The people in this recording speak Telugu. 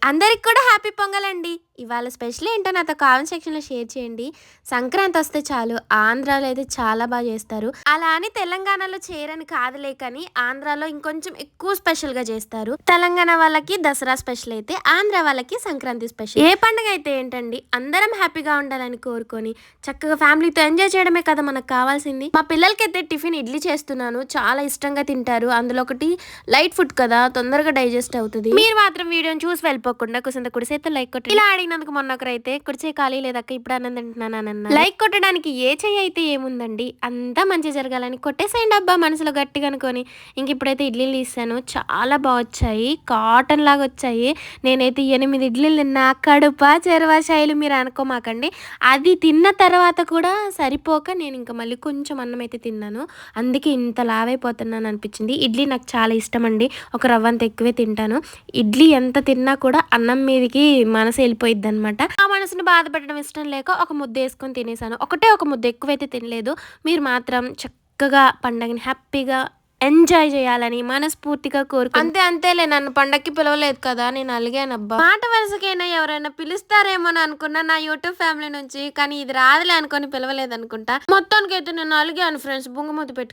అందరికి కూడా హ్యాపీ పొంగల్ అండి. ఇవాళ స్పెషల్ ఏంటో నాతో కామెంట్ సెక్షన్‌లో షేర్ చేయండి. సంక్రాంతి వస్తే చాలు ఆంధ్రాలో అయితే చాలా బాగా చేస్తారు. అలా అని తెలంగాణలో చేయరని కాదులే కానీ ఆంధ్రాలో ఇంకొంచెం ఎక్కువ స్పెషల్‌గా చేస్తారు. తెలంగాణ వాళ్ళకి దసరా స్పెషల్ అయితే ఆంధ్ర వాళ్ళకి సంక్రాంతి స్పెషల్. ఏ పండుగ అయితే ఏంటండి అందరం హ్యాపీగా ఉండాలని కోరుకొని చక్కగా ఫ్యామిలీతో ఎంజాయ్ చేయడమే కదా మనకు కావాల్సింది. మా పిల్లలకైతే టిఫిన్ ఇడ్లీ చేస్తున్నాను. చాలా ఇష్టంగా తింటారు. అందులో ఒకటి లైట్ ఫుడ్ కదా తొందరగా డైజెస్ట్ అవుతుంది. మీరు మాత్రం వీడియోని చూసి వెళ్ళిపోకుండా కుసంత కుడిసైతే లైక్ కొట్టండి. ఇలా అడిగినందుకు మొన్న ఒకరైతే కుడిచే ఖాళీ లేదక్క ఇప్పుడు అన్నం తింటున్నాను అని అన్నారు. లైక్ కొట్టడానికి ఏ చెయ్యి అయితే ఏముందండి అంతా మంచి జరగాలని కొట్టేసేయండి అబ్బా మనసులో గట్టిగా అనుకొని. ఇంక ఇప్పుడైతే ఇడ్లీలు తీసాను. చాలా బాగా వచ్చాయి. కాటన్ లాగా వచ్చాయి. నేనైతే 8 ఇడ్లీలు తిన్నా. కడుప చెరవా శైలు మీరు అనుకోమాకండి. అది తిన్న తర్వాత కూడా సరిపోక నేను ఇంకా మళ్ళీ కొంచెం అన్నం అయితే తిన్నాను. అందుకే ఇంత లావైపోతున్నాను అనిపించింది. ఇడ్లీ నాకు చాలా ఇష్టం అండి. ఒక రవ్వంత ఎక్కువే తింటాను. ఇడ్లీ ఎంత తిన్నా కూడా అన్నం మీదకి మనసు వెళ్ళిపోయిద్ది అనమాట. ఆ మనసుని బాధ పెట్టడం ఇష్టం లేక ఒక ముద్ద వేసుకొని తినేసాను. ఒకటే ఒక ముద్ద ఎక్కువైతే తినలేదు. మీరు మాత్రం చక్కగా పండగని హ్యాపీగా ఎంజాయ్ చేయాలని మనస్ఫూర్తిగా కోరుకు అంతేలే నన్ను పండక్కి పిలవలేదు కదా నేను అలిగానబ్బా. మాట వరుసకైనా ఎవరైనా పిలుస్తారేమో అని అనుకున్నా నా యూట్యూబ్ ఫ్యామిలీ నుంచి. కానీ ఇది రాదులే అనుకొని పిలవలేదు అనుకుంటా. మొత్తానికైతే నేను అలిగాను ఫ్రెండ్స్. బుంగమూతి పెట్టుకుని.